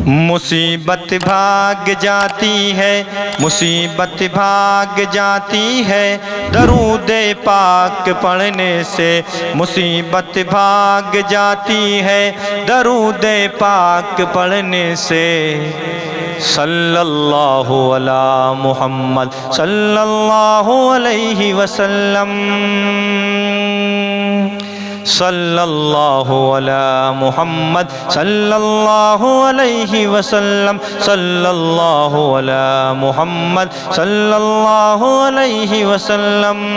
مصیبت بھاگ جاتی ہے، مصیبت بھاگ جاتی ہے، درود پاک پڑھنے سے مصیبت بھاگ جاتی ہے، درود پاک پڑھنے سے۔ صلی اللہ علی محمد صلی اللہ علیہ وسلم، صلی اللہ علی محمد صلی اللہ علیہ وسلم، صلی اللہ علی محمد صلی اللہ علیہ وسلم۔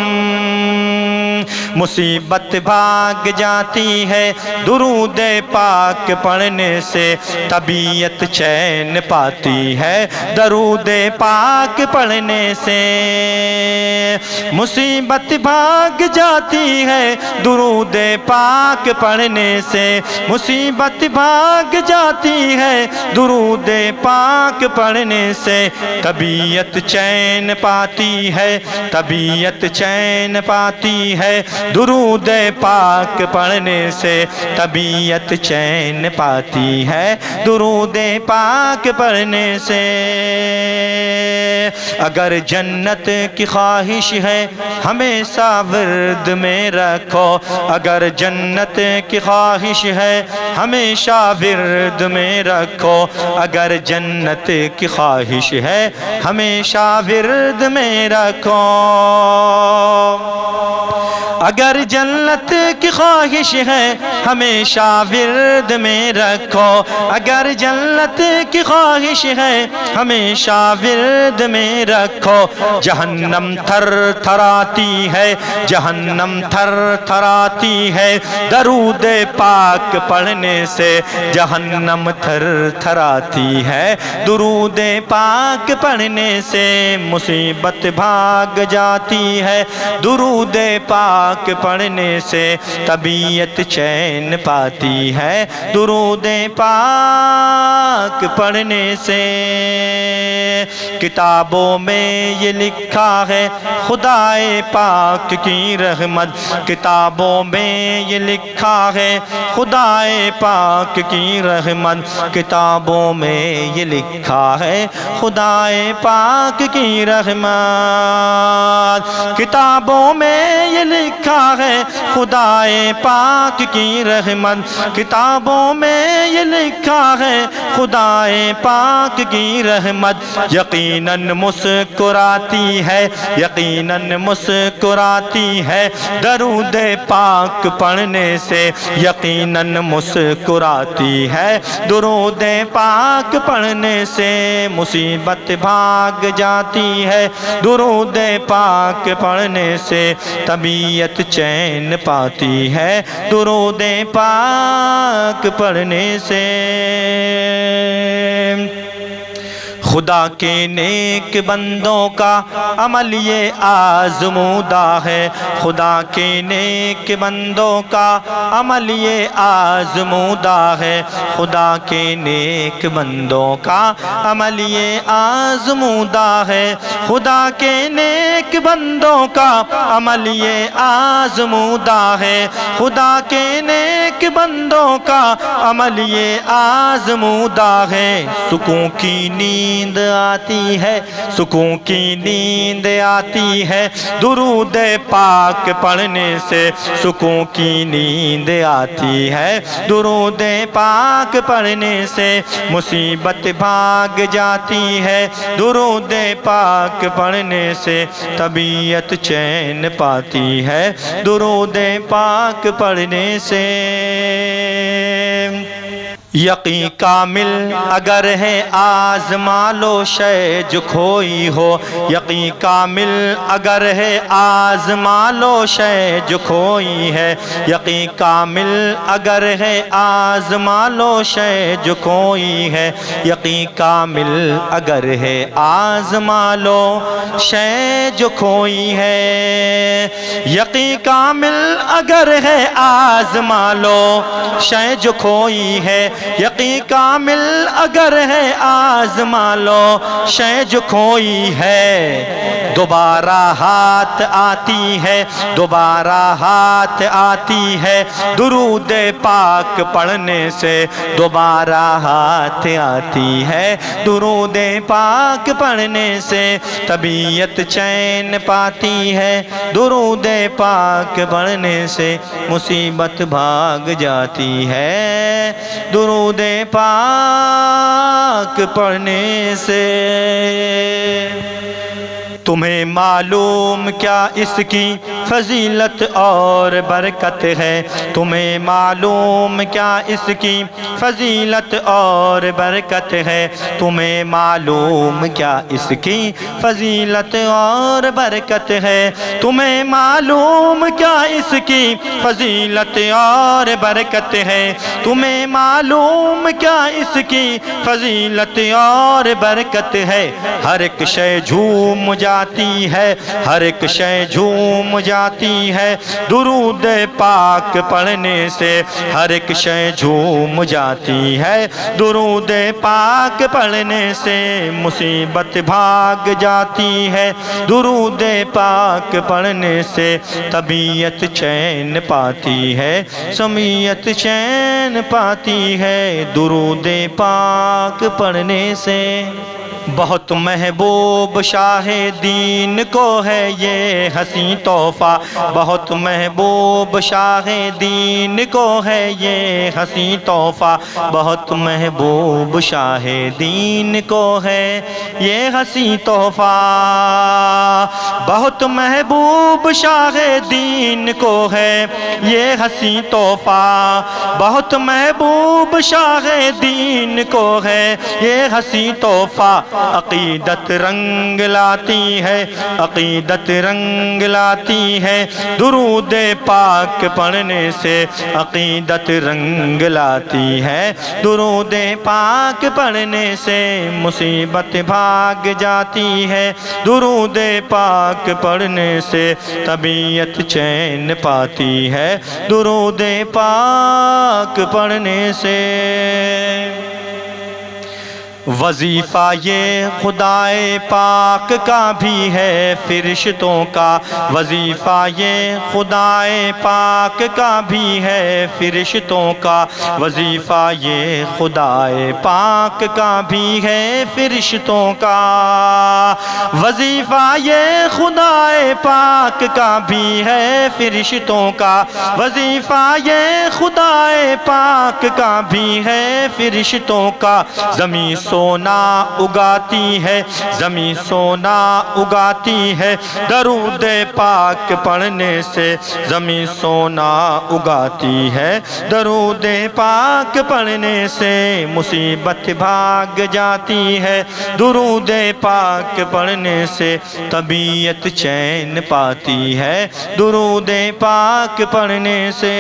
مصیبت بھاگ جاتی ہے، درود پاک پڑھنے سے طبیعت چین پاتی ہے، درود پاک پڑھنے سے۔ مصیبت بھاگ جاتی ہے، درود پاک پڑھنے سے، مصیبت بھاگ جاتی ہے، درود پاک پڑھنے سے۔ طبیعت چین پاتی ہے، طبیعت چین پاتی ہے، درود پاک پڑھنے سے طبیعت چین پاتی ہے، درود پاک پڑھنے سے۔ اگر جنت کی خواہش ہے ہمیشہ ورد میں رکھو، اگر جنت کی خواہش ہے ہمیشہ ورد میں رکھو، اگر جنت کی خواہش ہے ہمیشہ ورد میں رکھو، اگر جنت کی خواہش ہے ہمیشہ ورد میں رکھو، اگر جنت کی خواہش ہے ہمیشہ ورد میں رکھو۔ جہنم تھر تھراتی ہے، جہنم تھر تھراتی ہے، درود پاک پڑھنے سے جہنم تھر تھراتی ہے، درود پاک پڑھنے سے۔ مصیبت بھاگ جاتی ہے، درود پاک پڑھنے سے طبیعت چین پاتی ہے، درود پاک پڑھنے سے۔ کتابوں میں یہ لکھا ہے خدائے پاک کی رحمت، کتابوں میں یہ لکھا ہے خدائے پاک کی رحمت، کتابوں میں یہ لکھا ہے خدائے پاک کی رحمت، کتابوں میں یہ لکھا ہے خدائے پاک کی رحمت، کتابوں میں یہ لکھا ہے خدائے پاک کی رحمت۔ یقیناً مسکراتی ہے، یقیناً مسکراتی ہے، درود پاک پڑھنے سے یقیناً مسکراتی ہے، درود پاک پڑھنے سے۔ مصیبت بھاگ جاتی ہے، درود پاک پڑھنے سے طبیعت چین پاتی ہے، درود پاک پڑھنے سے۔ خدا کے نیک بندوں کا عمل یہ آزمودہ ہے، خدا کے نیک بندوں کا عمل یہ آزمودہ ہے، خدا کے نیک بندوں کا عمل یہ آزمودہ ہے، خدا کے نیک بندوں کا عمل یہ آزمودہ ہے، خدا کے نیک بندوں کا عمل یہ آزمودہ ہے۔ سکون کی نیند آتی ہے، سکون کی نیند آتی ہے، درود پاک پڑھنے سے سکون کی نیند آتی ہے، درود پاک پڑھنے سے۔ مصیبت بھاگ جاتی ہے، درود پاک پڑھنے سے طبیعت چین پاتی ہے، درود پاک پڑھنے سے۔ یقین کامل اگر ہے آزما لو شے جو کھوئی ہو، یقین کامل اگر ہے آزما لو شے جو کھوئی ہے، یقین کامل اگر ہے آزما لو شے جو کھوئی ہے، یقین کامل اگر ہے آزما لو شے جو کھوئی ہے، یقین کامل اگر ہے آزما لو شے جو کھوئی ہے، یقین کامل اگر ہے آزما لو شے جو کھوئی ہے، دوبارہ ہاتھ آتی ہے، دوبارہ ہاتھ آتی ہے، درود پاک پڑھنے سے دوبارہ ہاتھ آتی ہے، درود پاک پڑھنے سے طبیعت چین پاتی ہے، درود پاک پڑھنے سے مصیبت بھاگ جاتی ہے، درود پاک پڑھنے سے۔ تمہیں معلوم کیا اس کی فضیلت اور برکت ہے، تمہیں معلوم کیا اس کی فضیلت اور برکت ہے، تمہیں معلوم کیا اس کی فضیلت اور برکت ہے، تمہیں معلوم کیا اس کی فضیلت اور برکت ہے، تمہیں معلوم کیا اس کی فضیلت اور برکت ہے۔ ہر ایک شے جھوم جاتی ہے، ہر ایک شے جھوم جاتی ہے، درود پاک پڑھنے سے ہر ایک شے جھوم جاتی ہے، درود پاک پڑھنے سے مصیبت بھاگ جاتی ہے، درود پاک پڑھنے سے طبیعت چین پاتی ہے، سمیت چین پاتی ہے، درود پاک پڑھنے سے۔ بہت محبوب شاہ دین کو ہے یہ حسین تحفہ، بہت محبوب شاہ دین کو ہے یہ حسین تحفہ، بہت محبوب شاہ دین کو ہے یہ حسین تحفہ، بہت محبوب شاہ دین کو ہے یہ حسین تحفہ، بہت محبوب شاہ دین کو ہے یہ حسین تحفہ۔ عقیدت رنگ لاتی ہے، عقیدت رنگ لاتی ہے، درود پاک پڑھنے سے عقیدت رنگ لاتی ہے، درود پاک پڑھنے سے مصیبت بھاگ جاتی ہے، درود پاک پڑھنے سے طبیعت چین پاتی ہے، درود پاک پڑھنے سے۔ وظیفہ یہ خدائے پاک کا بھی ہے فرشتوں کا، وظیفہ یہ خدائے پاک کا بھی ہے فرشتوں کا، وظیفہ یہ خدائے پاک کا بھی ہے فرشتوں کا، وظیفہ یہ خدائے پاک کا بھی ہے فرشتوں کا، وظیفہ یہ خدائے پاک کا بھی ہے فرشتوں کا۔ زمین سونا اگاتی ہے، زمین سونا اگاتی ہے، درود پاک پڑھنے سے زمین سونا اگاتی ہے، درود پاک پڑھنے سے مصیبت بھاگ جاتی ہے، درود پاک پڑھنے سے طبیعت چین پاتی ہے، درود پاک پڑھنے سے۔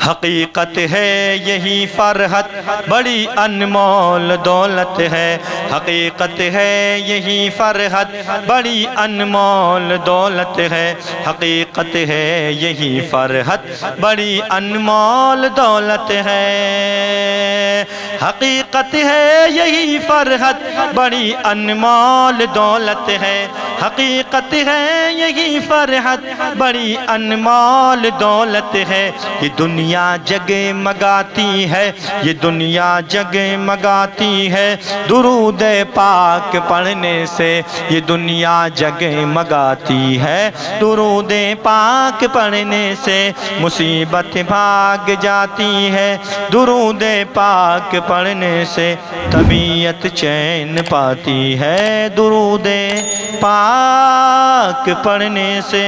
حقیقت ہے یہی فرحت بڑی انمول دولت ہے، حقیقت ہے یہی فرحت بڑی انمول دولت ہے، حقیقت ہے یہی فرحت بڑی انمول دولت ہے، حقیقت ہے یہی فرحت بڑی انمول دولت ہے، حقیقت ہے یہی فرحت بڑی انمول دولت ہے۔ یہ دنیا جگمگاتی ہے، یہ دنیا جگمگاتی ہے، درود پاک پڑھنے سے یہ دنیا جگمگاتی ہے، درود پاک پڑھنے سے مصیبت بھاگ جاتی ہے، درود پاک پڑھنے سے طبیعت چین پاتی ہے، درود پاک پڑھنے سے۔